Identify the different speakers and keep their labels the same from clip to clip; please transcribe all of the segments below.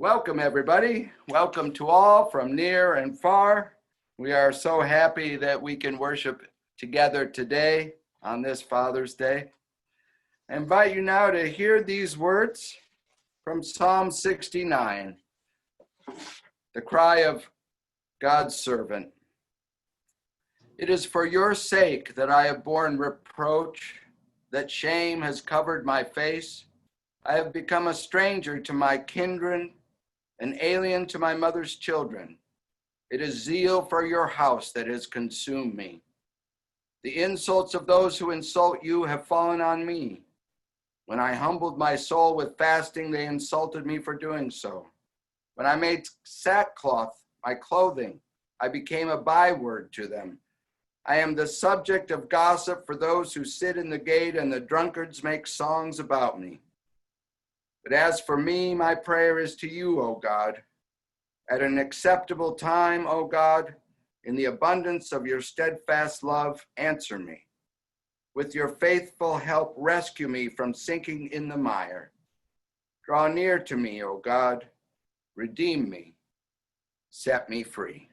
Speaker 1: Welcome, everybody. Welcome to all from near and far. We are so happy that we can worship together today on this Father's Day. I invite you now to hear these words from Psalm 69, the cry of God's servant. It is for your sake that I have borne reproach, that shame has covered my face. I have become a stranger to my kindred, an alien to my mother's children. It is zeal for your house that has consumed me. The insults of those who insult you have fallen on me. When I humbled my soul with fasting, they insulted me for doing so. When I made sackcloth my clothing, I became a byword to them. I am the subject of gossip for those who sit in the gate, and the drunkards make songs about me. But as for me, my prayer is to you, O God. At an acceptable time, O God, in the abundance of your steadfast love, answer me. With your faithful help, rescue me from sinking in the mire. Draw near to me, O God. Redeem me. Set me free.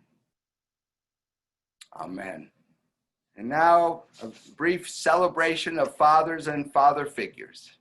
Speaker 1: Amen. And now, a brief celebration of fathers and father figures.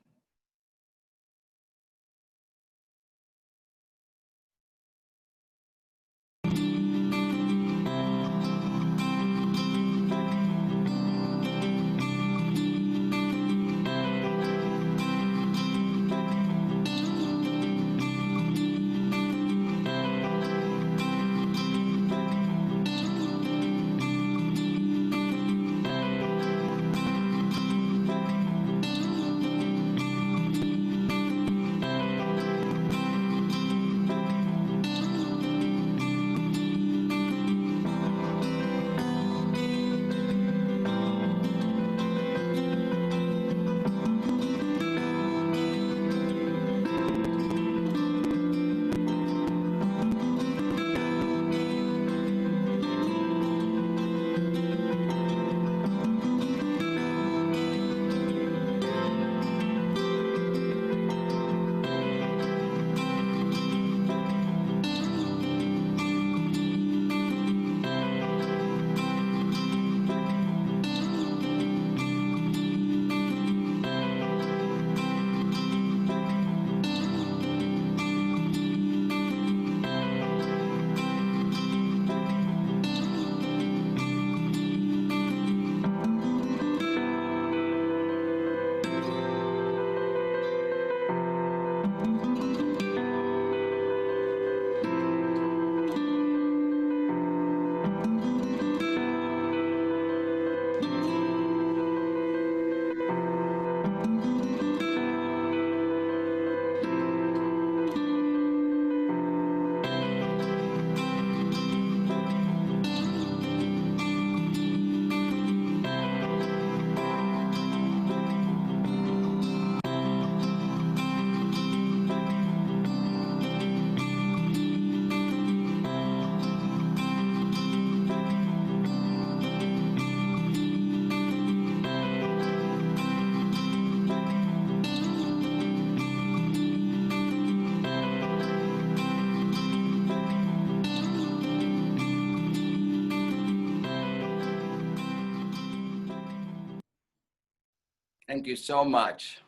Speaker 1: Thank you so much.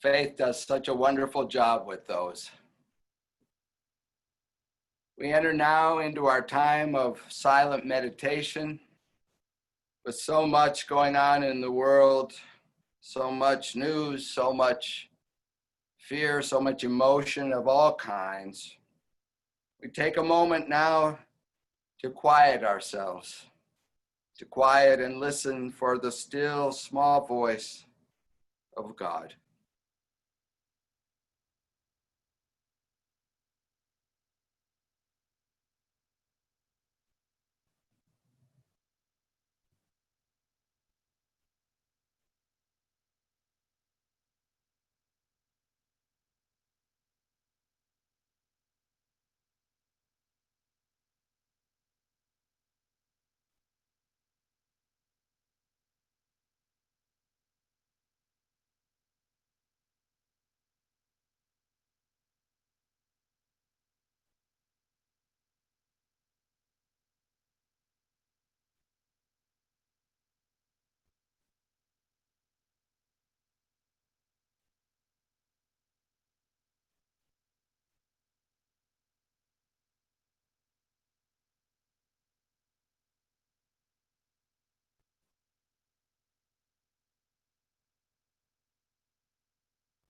Speaker 1: Faith does such a wonderful job with those. We enter now into our time of silent meditation. With so much going on in the world, so much news, so much fear, so much emotion of all kinds, we take a moment now to quiet ourselves, to quiet and listen for the still small voice of God.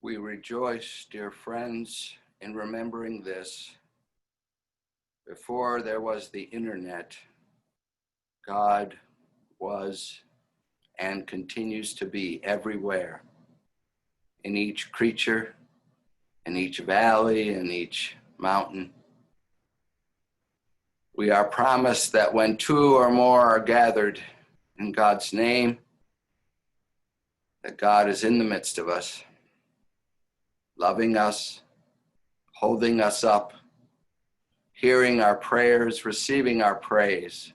Speaker 1: We rejoice, dear friends, in remembering this. Before there was the internet, God was and continues to be everywhere, in each creature, in each valley, in each mountain. We are promised that when two or more are gathered in God's name, that God is in the midst of us, loving us, holding us up, hearing our prayers, receiving our praise,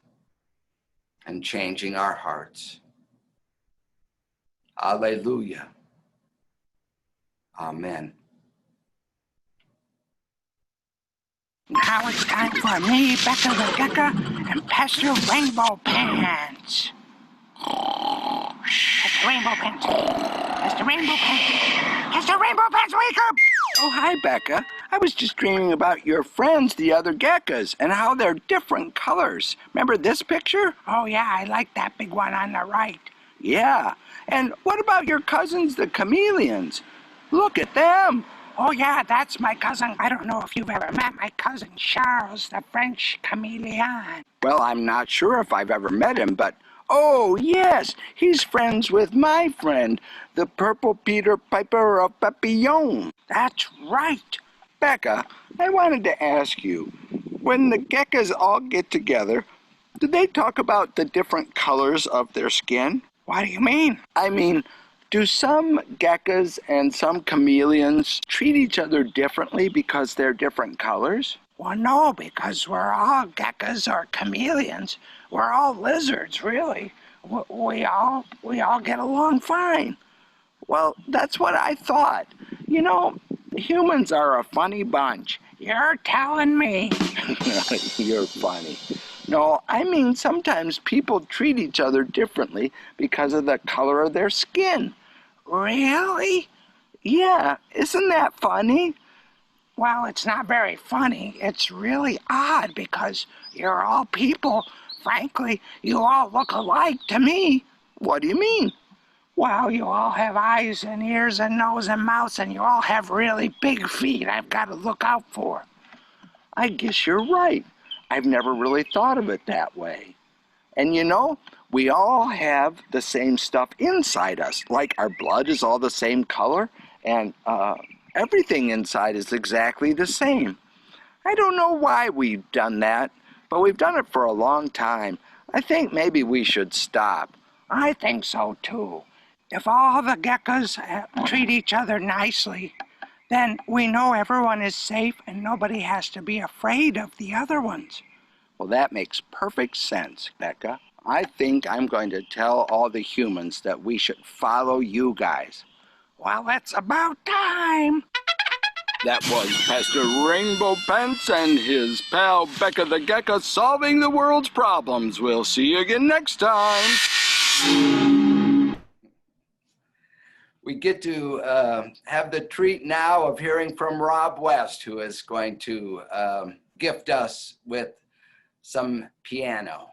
Speaker 1: and changing our hearts. Alleluia. Amen.
Speaker 2: Now it's time for me, Becca the Gecko, and Pastor Rainbow Pants. Pastor Rainbow Pants. Pastor Rainbow Pants. Pastor Rainbow Pants, wake up!
Speaker 3: Oh, hi, Becca. I was just dreaming about your friends, the other geckos, and how they're different colors. Remember this picture?
Speaker 2: Oh, yeah, I like that big one on the right.
Speaker 3: Yeah. And what about your cousins, the chameleons? Look at them.
Speaker 2: Oh, yeah, that's my cousin. I don't know if you've ever met my cousin Charles, the French chameleon.
Speaker 3: Well, I'm not sure if I've ever met him, but oh, yes, he's friends with my friend, the purple Peter Piper of Papillon.
Speaker 2: That's right.
Speaker 3: Becca, I wanted to ask you, when the geckos all get together, do they talk about the different colors of their skin?
Speaker 2: What do you mean?
Speaker 3: I mean, do some geckos and some chameleons treat each other differently because they're different colors?
Speaker 2: Well, no, because we're all geckos or chameleons. We're all lizards, really. We all get along fine.
Speaker 3: Well, that's what I thought. You know, humans are a funny bunch.
Speaker 2: You're telling me.
Speaker 3: You're funny. No, I mean sometimes people treat each other differently because of the color of their skin.
Speaker 2: Really?
Speaker 3: Yeah, isn't that funny?
Speaker 2: Well, it's not very funny. It's really odd because you're all people. Frankly, you all look alike to me.
Speaker 3: What do you mean?
Speaker 2: Well, you all have eyes and ears and nose and mouths, and you all have really big feet I've got to look out for.
Speaker 3: I guess you're right. I've never really thought of it that way. And you know, we all have the same stuff inside us. Like our blood is all the same color, and everything inside is exactly the same. I don't know why we've done that, but we've done it for a long time. I think maybe we should stop.
Speaker 2: I think so, too. If all the geckos treat each other nicely, then we know everyone is safe and nobody has to be afraid of the other ones.
Speaker 3: Well, that makes perfect sense, Becca. I think I'm going to tell all the humans that we should follow you guys.
Speaker 2: Well, it's about time.
Speaker 3: That was Pastor Rainbow Pants and his pal Becca the Gecko solving the world's problems. We'll see you again next time.
Speaker 1: We get to have the treat now of hearing from Rob West, who is going to gift us with some piano.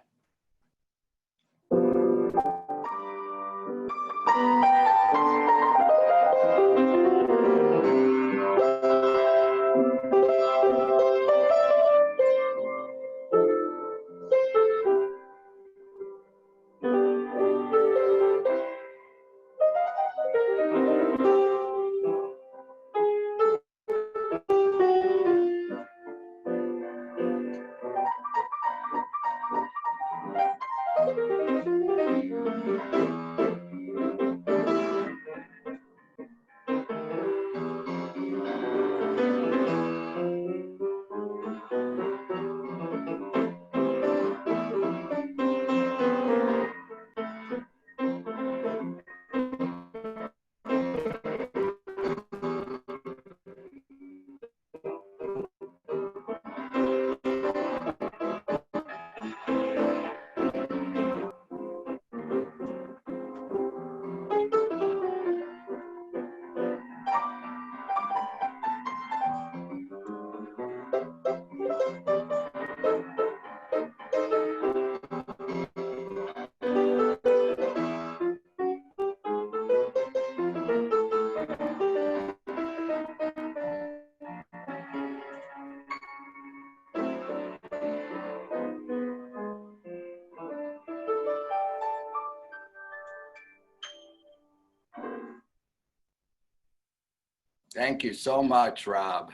Speaker 1: Thank you so much, Rob.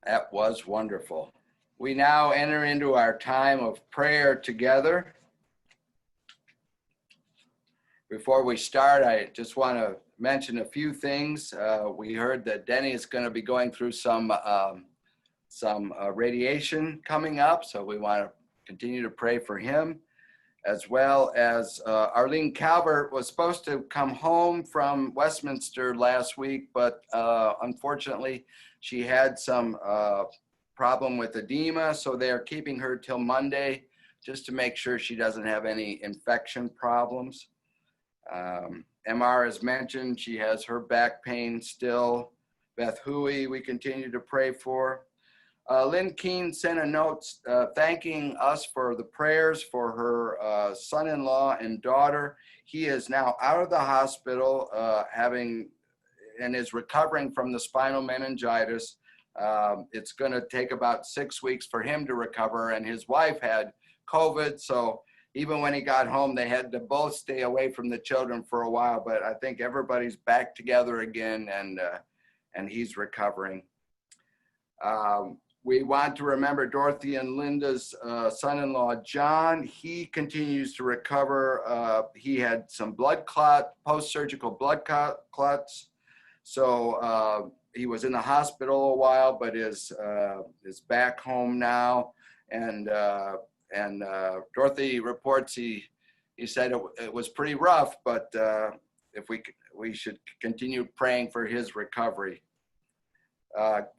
Speaker 1: That was wonderful. We now enter into our time of prayer together. Before we start, I just want to mention a few things. We heard that Denny is going to be going through some radiation coming up, so we want to continue to pray for him, as well as Arlene Calvert was supposed to come home from Westminster last week, but unfortunately she had some problem with edema, so they're keeping her till Monday just to make sure she doesn't have any infection problems. MR, as mentioned, she has her back pain still. Beth Huey, we continue to pray for. Lynn Keene sent a note thanking us for the prayers for her son-in-law and daughter. He is now out of the hospital and is recovering from the spinal meningitis. It's going to take about 6 weeks for him to recover, and his wife had COVID, so even when he got home, they had to both stay away from the children for a while, but I think everybody's back together again, and he's recovering. We want to remember Dorothy and Linda's son-in-law, John. He continues to recover. He had some post-surgical blood clots. So he was in the hospital a while, but is back home now. And Dorothy reports he said it was pretty rough, but if we should continue praying for his recovery.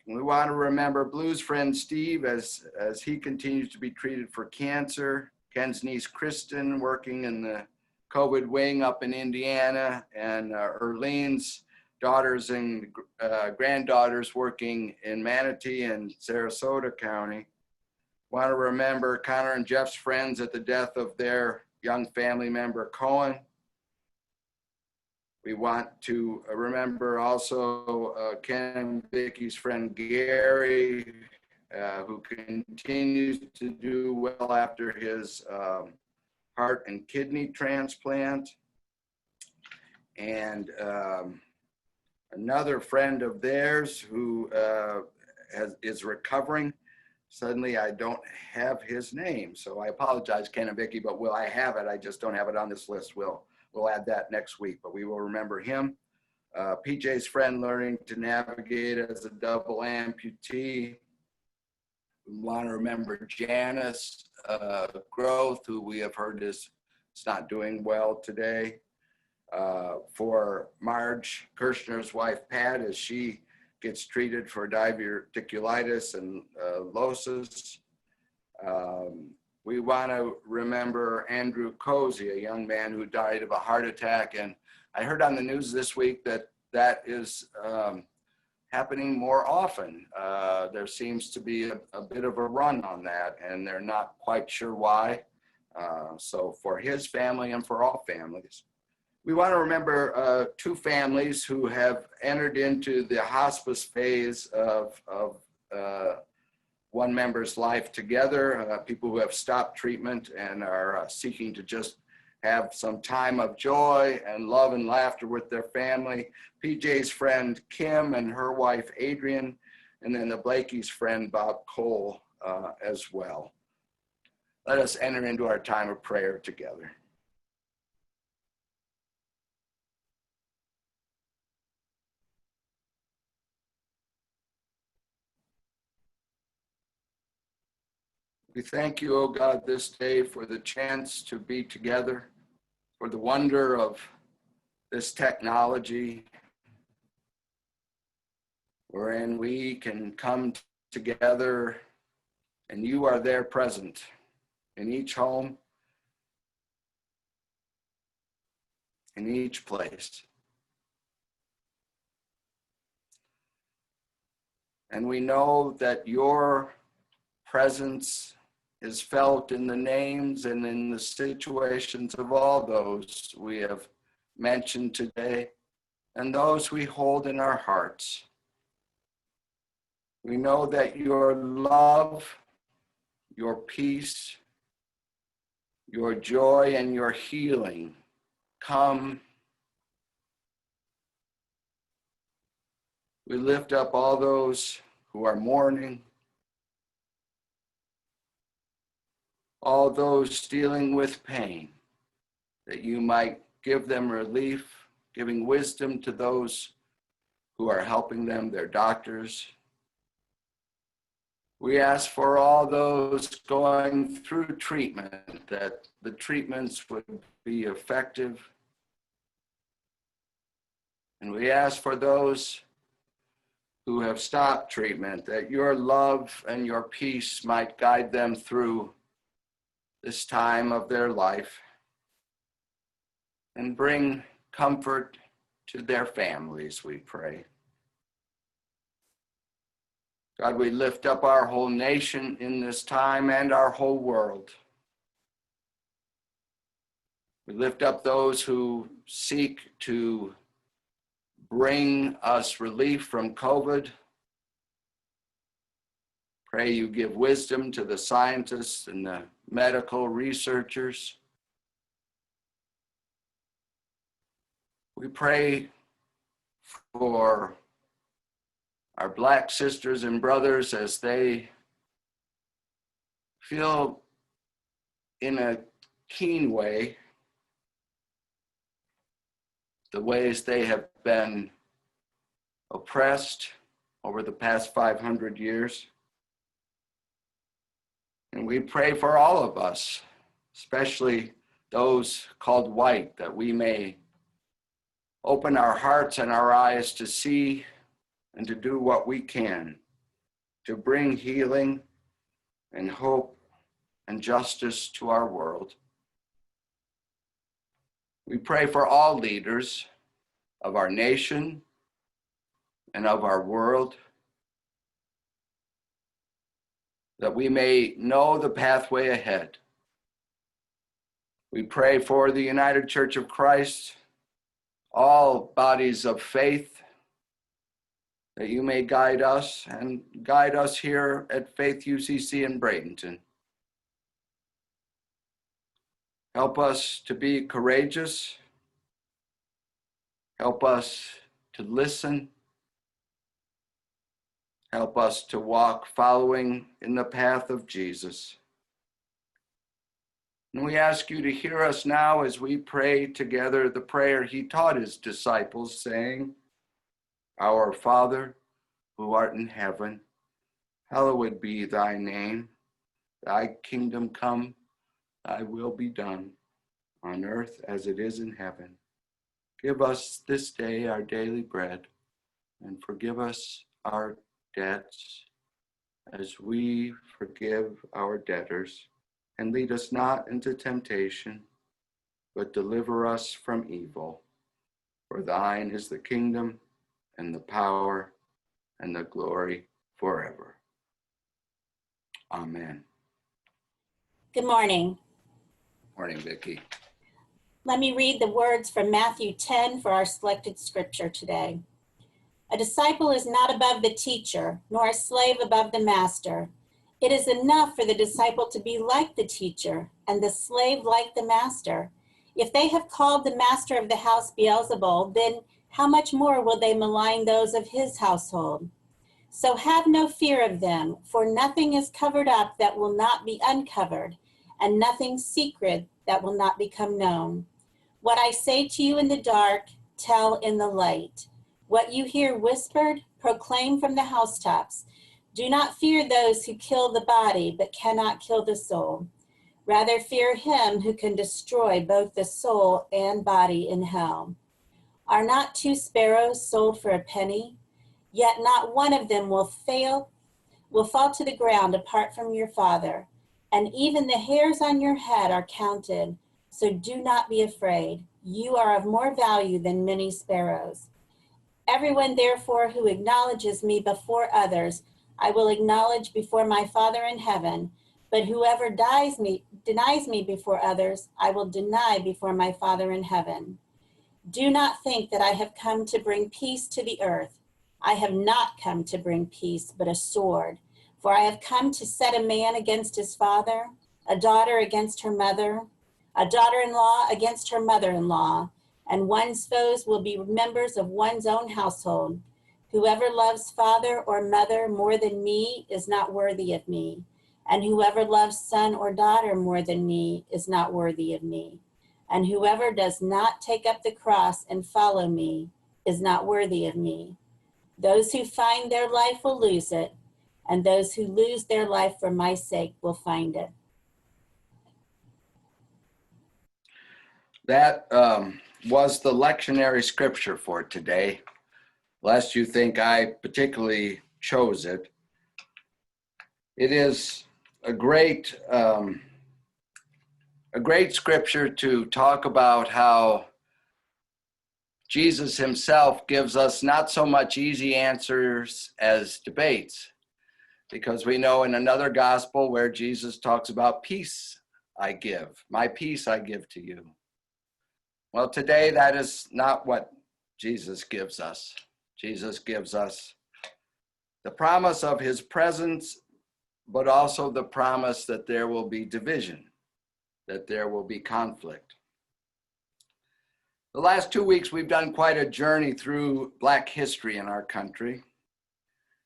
Speaker 1: We want to remember Blue's friend Steve as he continues to be treated for cancer. Ken's niece Kristen working in the COVID wing up in Indiana, and Erlene's daughters and granddaughters working in Manatee and Sarasota County. Want to remember Connor and Jeff's friends at the death of their young family member Cohen. We want to remember also Ken and Vicky's friend Gary, who continues to do well after his heart and kidney transplant. And another friend of theirs who is recovering. Suddenly I don't have his name, so I apologize, Ken and Vicky, but I have it? I just don't have it on this list. We'll add that next week, but we will remember him. PJ's friend learning to navigate as a double amputee. We want to remember Janice Growth, who we have heard is not doing well today. For Marge Kirshner's wife, Pat, as she gets treated for diverticulitis and losis. We want to remember Andrew Cozy, a young man who died of a heart attack. And I heard on the news this week that is happening more often. There seems to be a bit of a run on that, and they're not quite sure why. So for his family and for all families. We want to remember two families who have entered into the hospice phase of one member's life together, people who have stopped treatment and are seeking to just have some time of joy and love and laughter with their family. PJ's friend Kim and her wife Adrian, and then the Blakey's friend Bob Cole as well. Let us enter into our time of prayer together. We thank you, O God, this day for the chance to be together, for the wonder of this technology, wherein we can come together and you are there present in each home, in each place. And we know that your presence is felt in the names and in the situations of all those we have mentioned today and those we hold in our hearts. We know that your love, your peace, your joy, and your healing come We lift up all those who are mourning, all those dealing with pain, that you might give them relief, giving wisdom to those who are helping them, their doctors. We ask for all those going through treatment, that the treatments would be effective. And we ask for those who have stopped treatment, that your love and your peace might guide them through this time of their life and bring comfort to their families, we pray. God, we lift up our whole nation in this time and our whole world. We lift up those who seek to bring us relief from COVID. Pray you give wisdom to the scientists and the medical researchers. We pray for our Black sisters and brothers as they feel in a keen way the ways they have been oppressed over the past 500 years. And we pray for all of us, especially those called white, that we may open our hearts and our eyes to see and to do what we can to bring healing and hope and justice to our world. We pray for all leaders of our nation and of our world, that we may know the pathway ahead. We pray for the United Church of Christ, all bodies of faith, that you may guide us and guide us here at Faith UCC in Bradenton. Help us to be courageous. Help us to listen. Help us to walk following in the path of Jesus. And we ask you to hear us now as we pray together the prayer he taught his disciples, saying, Our Father, who art in heaven, hallowed be thy name. Thy kingdom come, thy will be done, on earth as it is in heaven. Give us this day our daily bread, and forgive us our debts as we forgive our debtors. And lead us not into temptation, but deliver us from evil. For thine is the kingdom, and the power, and the glory forever. Amen.
Speaker 4: Good morning.
Speaker 1: Morning, Vicki.
Speaker 4: Let me read the words from Matthew 10 for our selected scripture today. A disciple is not above the teacher, nor a slave above the master. It is enough for the disciple to be like the teacher, and the slave like the master. If they have called the master of the house Beelzebul, then how much more will they malign those of his household? So have no fear of them, for nothing is covered up that will not be uncovered, and nothing secret that will not become known. What I say to you in the dark, tell in the light. What you hear whispered, proclaim from the housetops. Do not fear those who kill the body, but cannot kill the soul. Rather fear him who can destroy both the soul and body in hell. Are not 2 sparrows sold for a penny? Yet not one of them will fall to the ground apart from your Father. And even the hairs on your head are counted. So do not be afraid. You are of more value than many sparrows. Everyone, therefore, who acknowledges me before others, I will acknowledge before my Father in heaven. But whoever denies me before others, I will deny before my Father in heaven. Do not think that I have come to bring peace to the earth. I have not come to bring peace, but a sword. For I have come to set a man against his father, a daughter against her mother, a daughter-in-law against her mother-in-law, and one's foes will be members of one's own household. Whoever loves father or mother more than me is not worthy of me. And whoever loves son or daughter more than me is not worthy of me. And whoever does not take up the cross and follow me is not worthy of me. Those who find their life will lose it, and those who lose their life for my sake will find it.
Speaker 1: That was the lectionary scripture for today, lest you think I particularly chose it. It is a great scripture to talk about how Jesus himself gives us not so much easy answers as debates, because we know in another gospel where Jesus talks about peace I give, my peace I give to you. Well, today that is not what Jesus gives us. Jesus gives us the promise of his presence, but also the promise that there will be division, that there will be conflict. The last 2 weeks, we've done quite a journey through Black history in our country.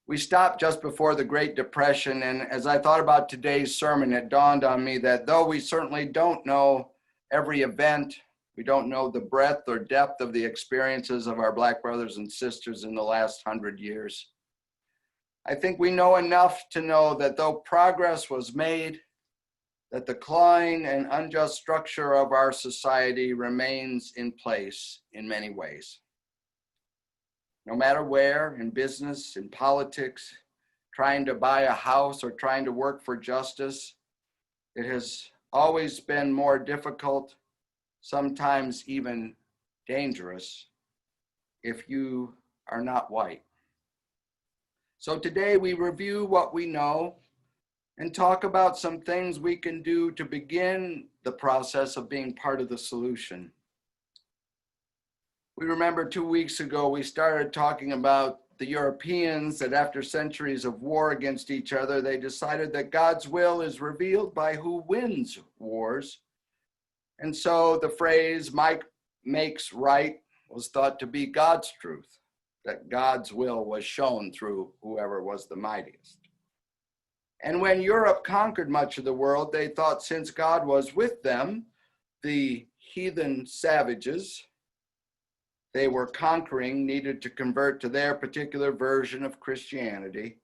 Speaker 1: We stopped just before the Great Depression, and as I thought about today's sermon, it dawned on me that though we certainly don't know every event, we don't know the breadth or depth of the experiences of our Black brothers and sisters in the last 100 years, I think we know enough to know that though progress was made, that the clawing and unjust structure of our society remains in place in many ways. No matter where, in business, in politics, trying to buy a house or trying to work for justice, it has always been more difficult, sometimes even dangerous, if you are not white. So today we review what we know and talk about some things we can do to begin the process of being part of the solution. We remember 2 weeks ago, we started talking about the Europeans, that after centuries of war against each other, they decided that God's will is revealed by who wins wars. And so the phrase might makes right was thought to be God's truth, that God's will was shown through whoever was the mightiest. And when Europe conquered much of the world, they thought since God was with them, the heathen savages they were conquering needed to convert to their particular version of Christianity,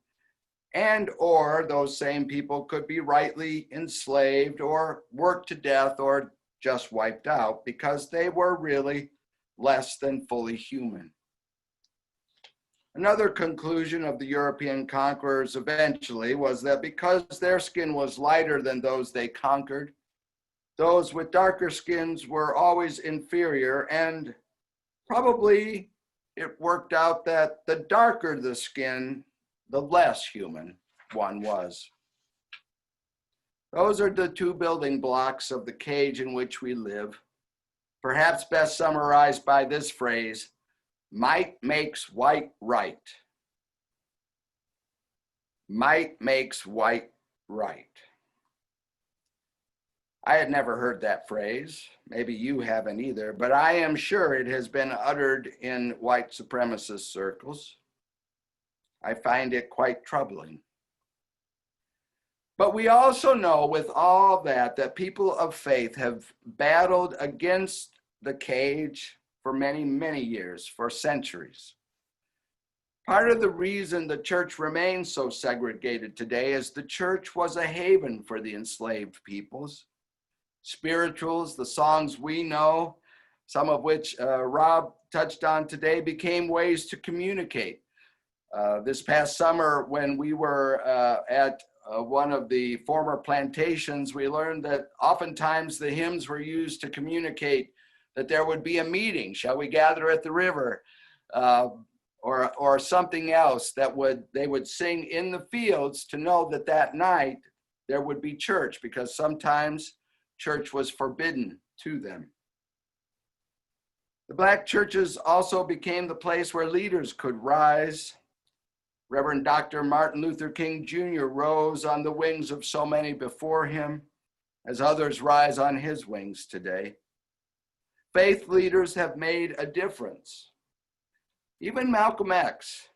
Speaker 1: and or those same people could be rightly enslaved or worked to death or just wiped out because they were really less than fully human. Another conclusion of the European conquerors eventually was that because their skin was lighter than those they conquered, those with darker skins were always inferior, and probably it worked out that the darker the skin, the less human one was. Those are the two building blocks of the cage in which we live, perhaps best summarized by this phrase: might makes white right. Might makes white right. I had never heard that phrase. Maybe you haven't either, but I am sure it has been uttered in white supremacist circles. I find it quite troubling. But we also know with all that people of faith have battled against the cage for many, many years, for centuries. Part of the reason the church remains so segregated today is the church was a haven for the enslaved peoples. Spirituals, the songs we know, some of which Rob touched on today, became ways to communicate. This past summer, when we were at one of the former plantations, we learned that oftentimes the hymns were used to communicate that there would be a meeting. Shall we gather at the river? Or something else that they would sing in the fields to know that that night there would be church, because sometimes church was forbidden to them. The Black churches also became the place where leaders could rise. Reverend Dr. Martin Luther King Jr. rose on the wings of so many before him, as others rise on his wings today. Faith leaders have made a difference. Even Malcolm X,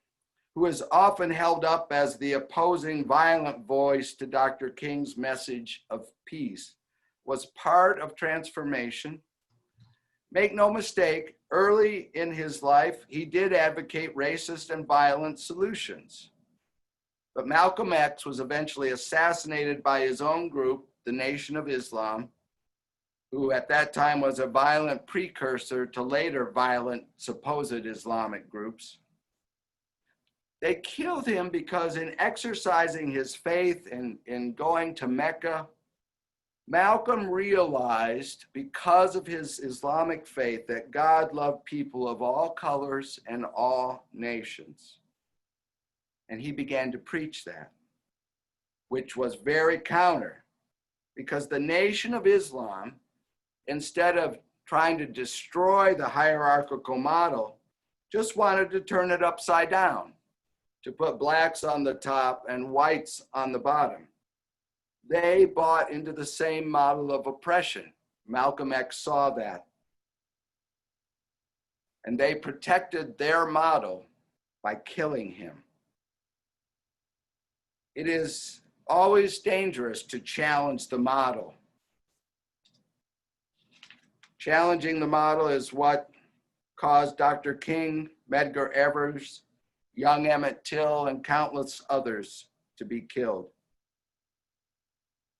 Speaker 1: who is often held up as the opposing violent voice to Dr. King's message of peace, was part of transformation. Make no mistake, early in his life, he did advocate racist and violent solutions. But Malcolm X was eventually assassinated by his own group, the Nation of Islam, who at that time was a violent precursor to later violent supposed Islamic groups. They killed him because in exercising his faith and in going to Mecca, Malcolm realized, because of his Islamic faith, that God loved people of all colors and all nations. And he began to preach that, which was very counter, because the Nation of Islam, instead of trying to destroy the hierarchical model, just wanted to turn it upside down, to put blacks on the top and whites on the bottom. They bought into the same model of oppression. Malcolm X saw that. And they protected their model by killing him. It is always dangerous to challenge the model. Challenging the model is what caused Dr. King, Medgar Evers, young Emmett Till, and countless others to be killed.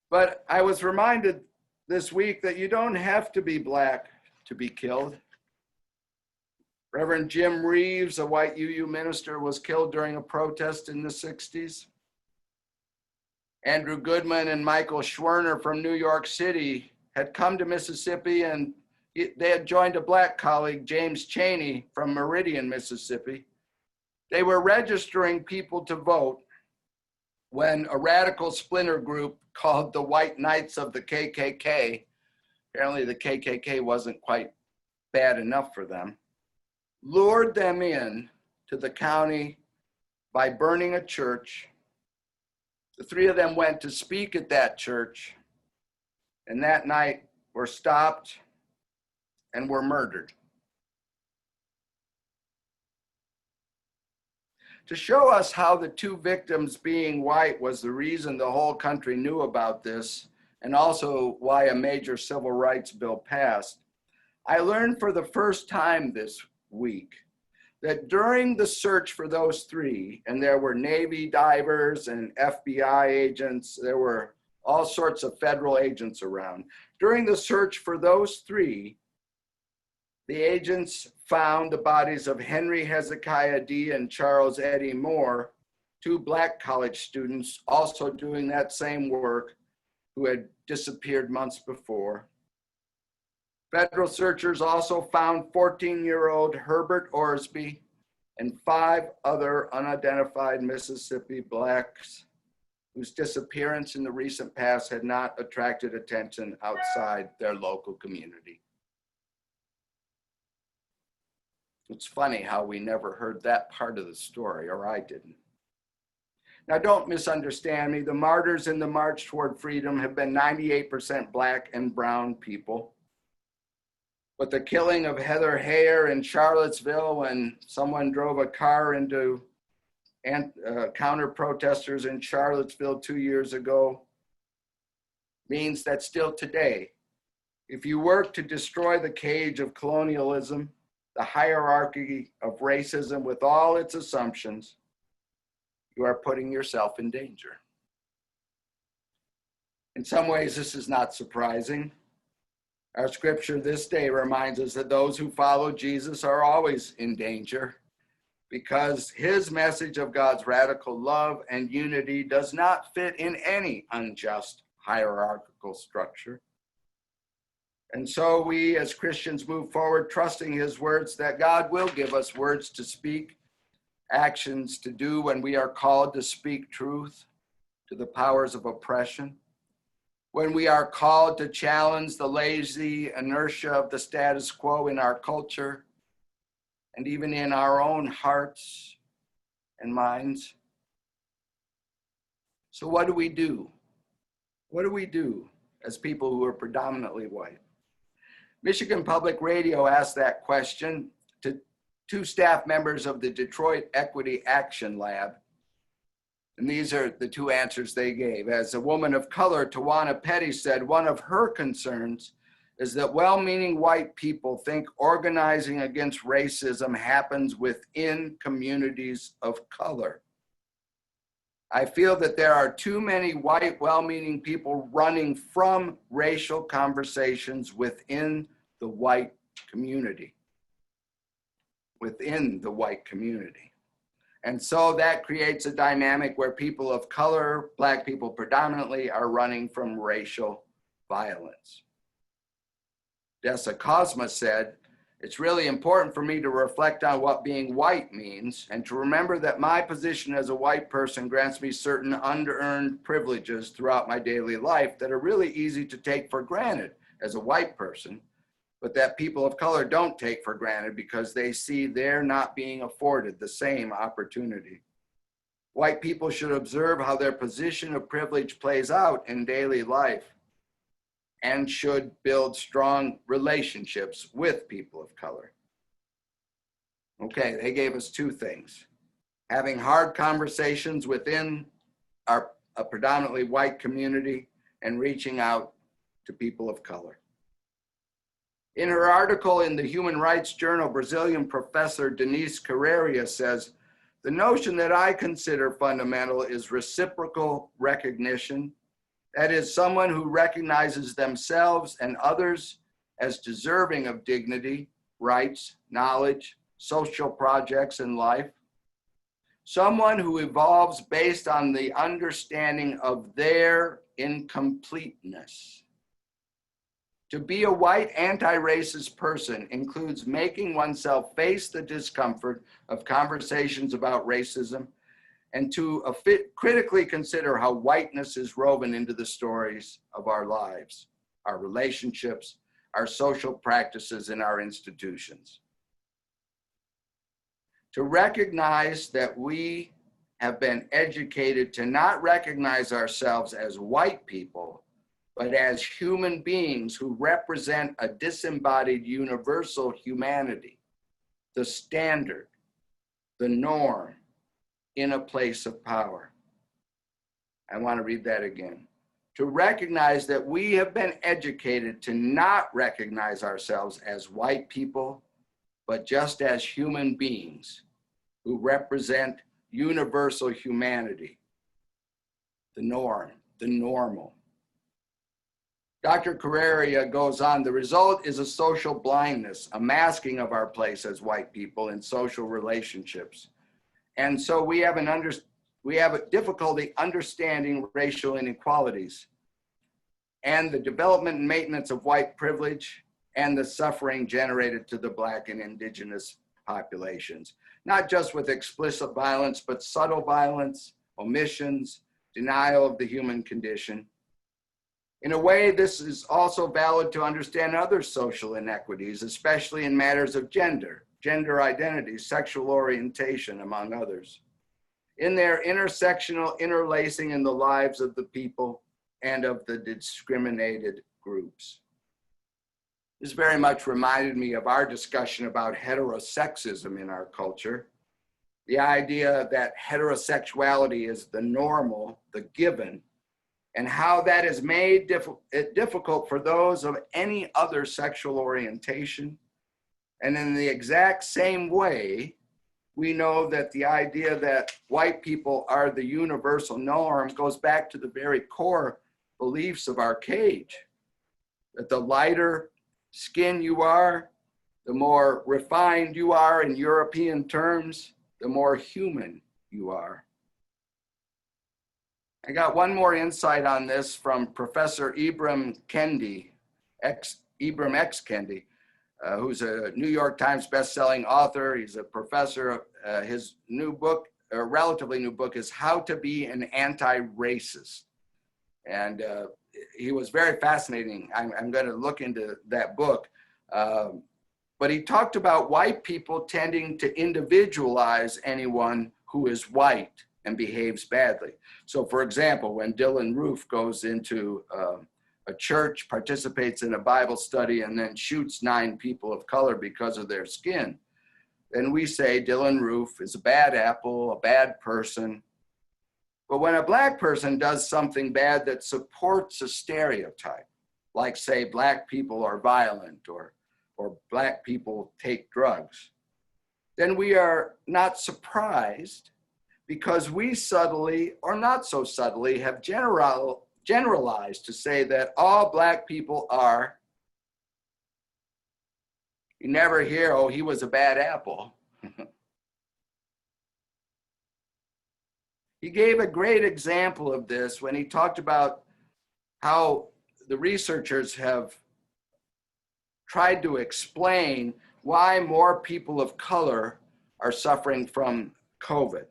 Speaker 1: But I was reminded this week that you don't have to be black to be killed. Reverend Jim Reeves, a white UU minister, was killed during a protest in the 60s. Andrew Goodman and Michael Schwerner from New York City had come to Mississippi, and they had joined a black colleague, James Chaney, from Meridian, Mississippi. They were registering people to vote when a radical splinter group called the White Knights of the KKK, apparently the KKK wasn't quite bad enough for them, lured them in to the county by burning a church. The three of them went to speak at that church, and that night were stopped and were murdered. To show us how the two victims being white was the reason the whole country knew about this, and also why a major civil rights bill passed, I learned for the first time this week that during the search for those three, and there were Navy divers and FBI agents, there were all sorts of federal agents around. During the search for those three, the agents found the bodies of Henry Hezekiah Dee and Charles Eddie Moore, two black college students also doing that same work, who had disappeared months before. Federal searchers also found 14-year-old Herbert Orsby and 5 other unidentified Mississippi blacks whose disappearance in the recent past had not attracted attention outside their local community. It's funny how we never heard that part of the story, or I didn't. Now, don't misunderstand me. The martyrs in the March Toward Freedom have been 98% black and brown people. But the killing of Heather Heyer in Charlottesville when someone drove a car into counter protesters in Charlottesville 2 years ago means that still today, if you work to destroy the cage of colonialism, the hierarchy of racism with all its assumptions, you are putting yourself in danger. In some ways, this is not surprising. Our scripture this day reminds us that those who follow Jesus are always in danger because his message of God's radical love and unity does not fit in any unjust hierarchical structure. And so we as Christians move forward trusting his words that God will give us words to speak, actions to do when we are called to speak truth to the powers of oppression, when we are called to challenge the lazy inertia of the status quo in our culture and even in our own hearts and minds. So what do we do? What do we do as people who are predominantly white? Michigan Public Radio asked that question to two staff members of the Detroit Equity Action Lab. And these are the two answers they gave. As a woman of color, Tawana Petty said one of her concerns is that well-meaning white people think organizing against racism happens within communities of color. I feel that there are too many white, well-meaning people running from racial conversations within the white community. Within the white community. And so that creates a dynamic where people of color, Black people predominantly, are running from racial violence. Dessa Cosma said, it's really important for me to reflect on what being white means and to remember that my position as a white person grants me certain unearned privileges throughout my daily life that are really easy to take for granted as a white person, but that people of color don't take for granted because they see they're not being afforded the same opportunity. White people should observe how their position of privilege plays out in daily life and should build strong relationships with people of color. Okay, they gave us two things. Having hard conversations within a predominantly white community and reaching out to people of color. In her article in the Human Rights Journal, Brazilian professor Denise Carreira says, the notion that I consider fundamental is reciprocal recognition. That is, someone who recognizes themselves and others as deserving of dignity, rights, knowledge, social projects in life. Someone who evolves based on the understanding of their incompleteness. To be a white anti-racist person includes making oneself face the discomfort of conversations about racism and to critically consider how whiteness is woven into the stories of our lives, our relationships, our social practices, and our institutions. To recognize that we have been educated to not recognize ourselves as white people, but as human beings who represent a disembodied universal humanity, the standard, the norm, in a place of power. I want to read that again. To recognize that we have been educated to not recognize ourselves as white people, but just as human beings who represent universal humanity, the norm, the normal. Dr. Carreira goes on, the result is a social blindness, a masking of our place as white people in social relationships. And so we have a difficulty understanding racial inequalities and the development and maintenance of white privilege and the suffering generated to the Black and Indigenous populations, not just with explicit violence, but subtle violence, omissions, denial of the human condition. In a way, this is also valid to understand other social inequities, especially in matters of gender identity, sexual orientation, among others, in their intersectional interlacing in the lives of the people and of the discriminated groups. This very much reminded me of our discussion about heterosexism in our culture. The idea that heterosexuality is the normal, the given, and how that has made it difficult for those of any other sexual orientation. And in the exact same way, we know that the idea that white people are the universal norm goes back to the very core beliefs of our cage, that the lighter skin you are, the more refined you are in European terms, the more human you are. I got one more insight on this from Professor Ibram Kendi, Ibram X. Kendi, who's a New York Times bestselling author. He's a professor. His new book, a relatively new book, is How to Be an Anti-Racist. And he was very fascinating. I'm going to look into that book. But he talked about white people tending to individualize anyone who is white and behaves badly. So for example, when Dylan Roof goes into a church, participates in a Bible study, and then shoots 9 people of color because of their skin, then we say Dylan Roof is a bad apple, a bad person. But when a Black person does something bad that supports a stereotype, like say Black people are violent or Black people take drugs, then we are not surprised, because we subtly or not so subtly have generalized to say that all Black people are. You never hear, oh, he was a bad apple. He gave a great example of this when he talked about how the researchers have tried to explain why more people of color are suffering from COVID.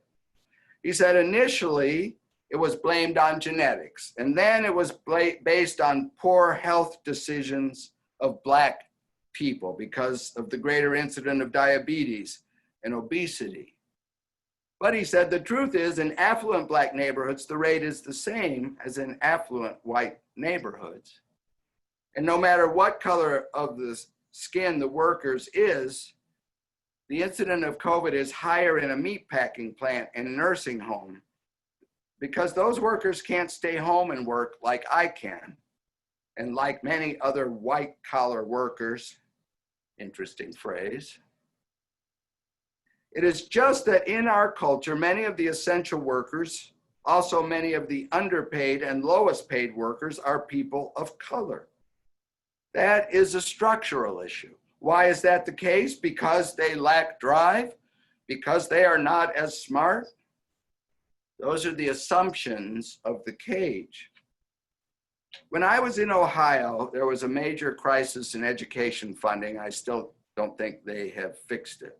Speaker 1: He said initially it was blamed on genetics, and then it was based on poor health decisions of Black people because of the greater incidence of diabetes and obesity. But he said the truth is, in affluent Black neighborhoods, the rate is the same as in affluent white neighborhoods. And no matter what color of the skin the workers is, the incidence of COVID is higher in a meatpacking plant and a nursing home, because those workers can't stay home and work like I can, and like many other white collar workers, interesting phrase. It is just that in our culture, many of the essential workers, also many of the underpaid and lowest paid workers, are people of color. That is a structural issue. Why is that the case? Because they lack drive? Because they are not as smart? Those are the assumptions of the cage. When I was in Ohio, there was a major crisis in education funding. I still don't think they have fixed it.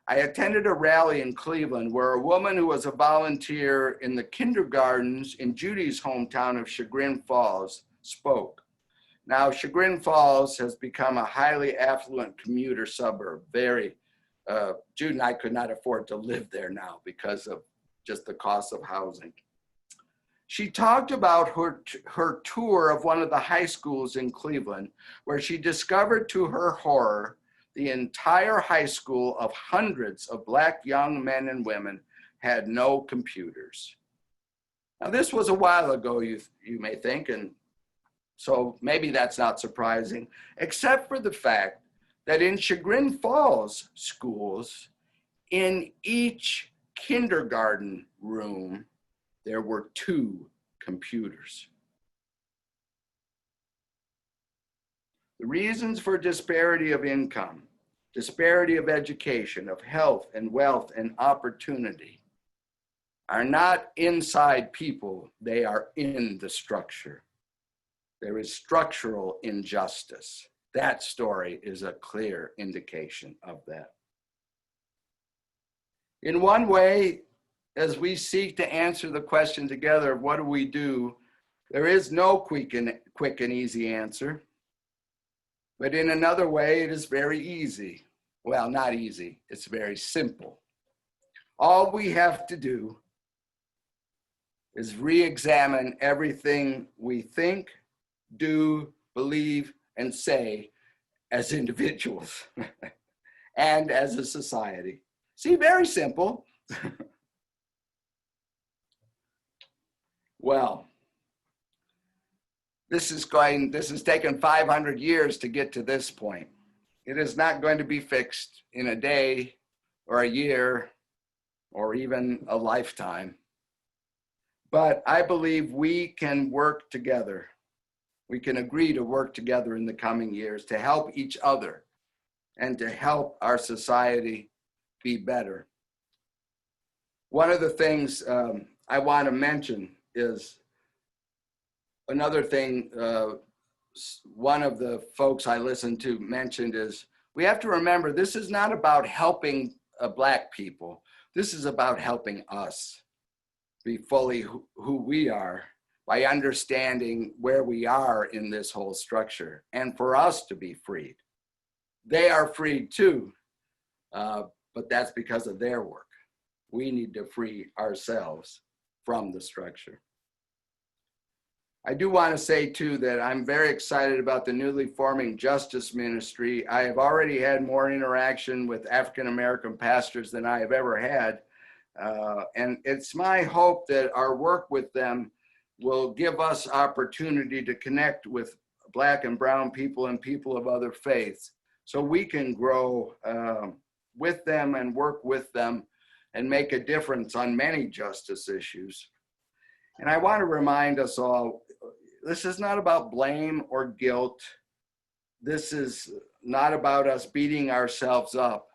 Speaker 1: I attended a rally in Cleveland where a woman who was a volunteer in the kindergartens in Judy's hometown of Chagrin Falls spoke. Now, Chagrin Falls has become a highly affluent commuter suburb. Judy and I could not afford to live there now because of just the cost of housing. She talked about her tour of one of the high schools in Cleveland, where she discovered to her horror the entire high school of hundreds of Black young men and women had no computers. Now, this was a while ago, you may think, and so maybe that's not surprising, except for the fact that in Chagrin Falls schools, in each kindergarten room, there were 2 computers. The reasons for disparity of income, disparity of education, of health and wealth and opportunity are not inside people, they are in the structure. There is structural injustice. That story is a clear indication of that. In one way, as we seek to answer the question together of what do we do, there is no quick and easy answer. But in another way, it is very easy. Well, not easy, it's very simple. All we have to do is re-examine everything we think, do, believe, and say as individuals and as a society. See, very simple. Well, this has taken 500 years to get to this point. It is not going to be fixed in a day or a year or even a lifetime. But I believe we can work together. We can agree to work together in the coming years to help each other and to help our society be better. One of the things I want to mention is another thing one of the folks I listened to mentioned is we have to remember this is not about helping Black people. This is about helping us be fully who we are by understanding where we are in this whole structure and for us to be freed. They are freed too, but that's because of their work. We need to free ourselves from the structure. I do want to say too that I'm very excited about the newly forming Justice Ministry. I have already had more interaction with African American pastors than I have ever had. And it's my hope that our work with them will give us opportunity to connect with Black and brown people and people of other faiths, so we can grow with them and work with them and make a difference on many justice issues. And I want to remind us all, this is not about blame or guilt. This is not about us beating ourselves up,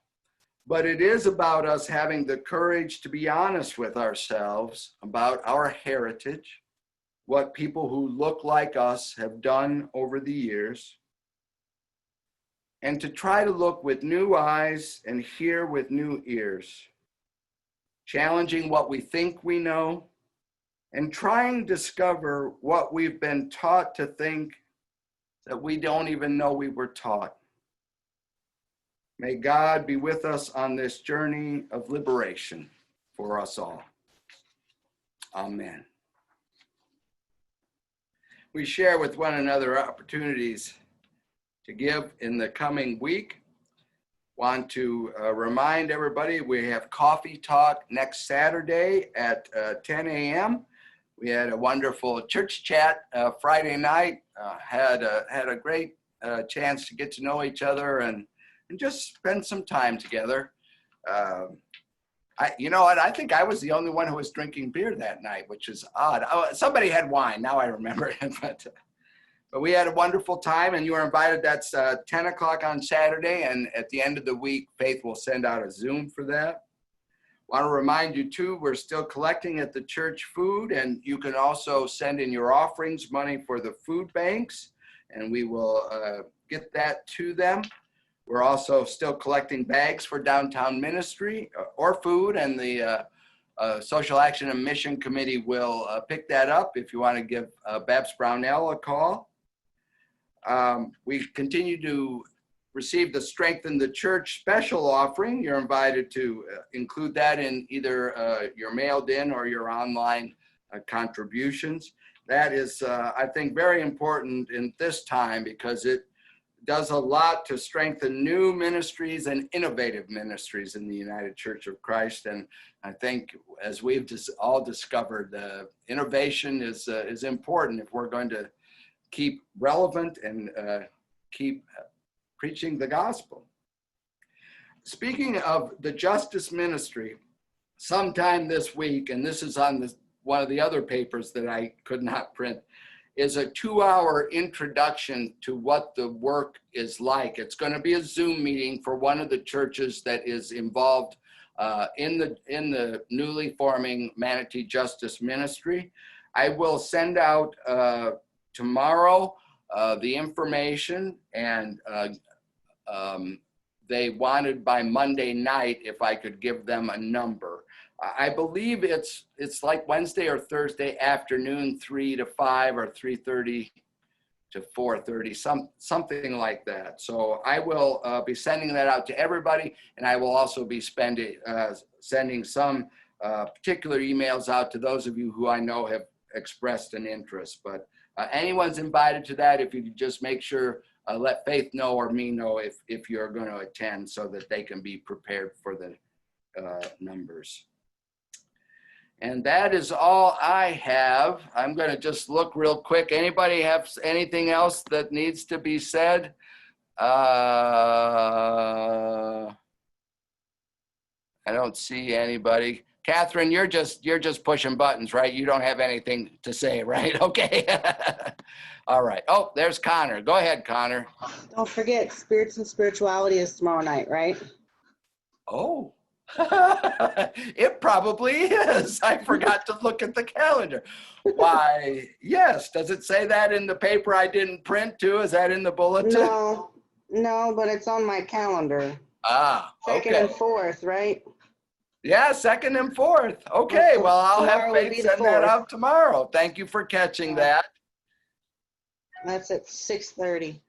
Speaker 1: but it is about us having the courage to be honest with ourselves about our heritage, what people who look like us have done over the years, and to try to look with new eyes and hear with new ears, challenging what we think we know, and trying to discover what we've been taught to think that we don't even know we were taught. May God be with us on this journey of liberation for us all. Amen. We share with one another opportunities to give in the coming week. Want to remind everybody we have Coffee Talk next Saturday at 10 a.m. We had a wonderful church chat Friday night. Had a great chance to get to know each other and just spend some time together. You know what? I think I was the only one who was drinking beer that night, which is odd. Somebody had wine. Now I remember it. But we had a wonderful time, and you are invited. That's 10 o'clock on Saturday, and at the end of the week, Faith will send out a Zoom for that. Want to remind you too, we're still collecting at the church food, and you can also send in your offerings, money for the food banks, and we will get that to them. We're also still collecting bags for downtown ministry or food, and the Social Action and Mission Committee will pick that up if you want to give Babs Brownell a call. We continue to receive the Strengthen the Church special offering. You're invited to include that in either your mailed in or your online contributions. That is, I think, very important in this time because it does a lot to strengthen new ministries and innovative ministries in the United Church of Christ. And I think, as we've just all discovered, innovation is important if we're going to keep relevant and keep preaching the gospel. Speaking of the Justice Ministry, sometime this week, and this is on one of the other papers that I could not print, is a 2-hour introduction to what the work is like. It's going to be a Zoom meeting for one of the churches that is involved in the newly forming Manatee Justice Ministry. I will send out tomorrow the information, and they wanted by Monday night if I could give them a number. I believe it's like Wednesday or Thursday afternoon, 3 to 5 or 3:30 to 4:30, something like that. So I will be sending that out to everybody, and I will also be sending some particular emails out to those of you who I know have expressed an interest. But anyone's invited to that. If you could just make sure, let Faith know or me know if you're going to attend so that they can be prepared for the numbers. And that is all I have. I'm going to just look real quick. Anybody have anything else that needs to be said? I don't see anybody. Catherine, you're just pushing buttons, right? You don't have anything to say, right? Okay. All right. Oh, there's Connor. Go ahead, Connor.
Speaker 5: Don't forget, Spirits and Spirituality is tomorrow night, right?
Speaker 1: Oh, it probably is. I forgot to look at the calendar. Why, yes. Does it say that in the paper I didn't print too? Is that in the bulletin?
Speaker 5: No, but it's on my calendar.
Speaker 1: Ah, okay.
Speaker 5: 2nd and 4th, right?
Speaker 1: Yeah, 2nd and 4th. Okay, well, I'll have Faith send that out tomorrow. Thank you for catching that.
Speaker 5: That's at 6:30.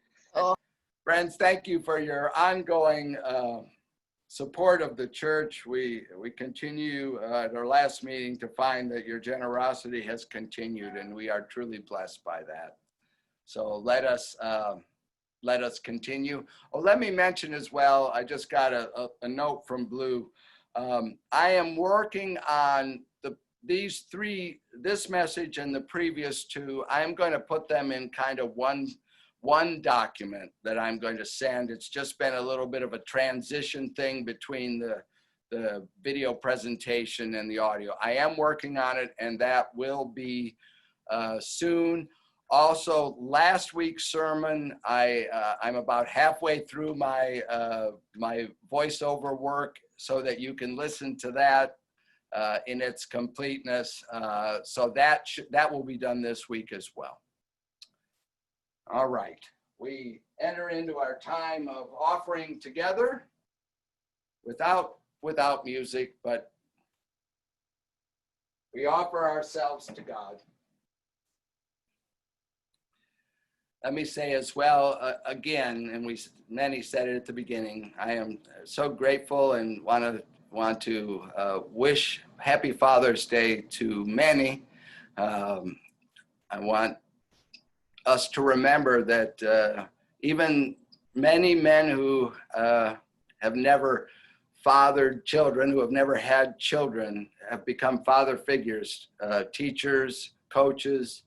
Speaker 1: Friends, thank you for your ongoing support of the church. We continue at our last meeting to find that your generosity has continued, and we are truly blessed by that. So let us continue. Oh, let me mention as well, I just got a note from Blue. I am working on these three, this message and the previous two. I'm going to put them in kind of one document that I'm going to send. It's just been a little bit of a transition thing between the video presentation and the audio. I am working on it, and that will be soon. Also, last week's sermon, I'm about halfway through my my voiceover work so that you can listen to that in its completeness. So that will be done this week as well. All right, we enter into our time of offering together without music, but we offer ourselves to God. Let me say as well, again, and many said it at the beginning, I am so grateful and want to wish Happy Father's Day to many. I want us to remember that even many men who have never fathered children, who have never had children, have become father figures, teachers, coaches.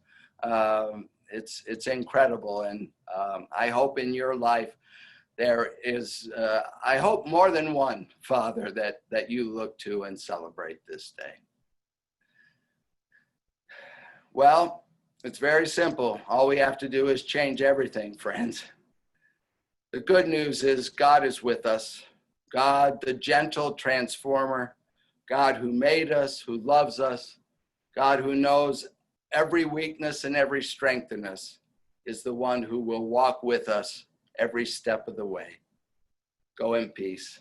Speaker 1: It's incredible, and I hope in your life there is, I hope more than one father that you look to and celebrate this day. Well, it's very simple. All we have to do is change everything, friends. The good news is God is with us. God, the gentle transformer, God who made us, who loves us, God who knows every weakness and every strength in us, is the one who will walk with us every step of the way. Go in peace.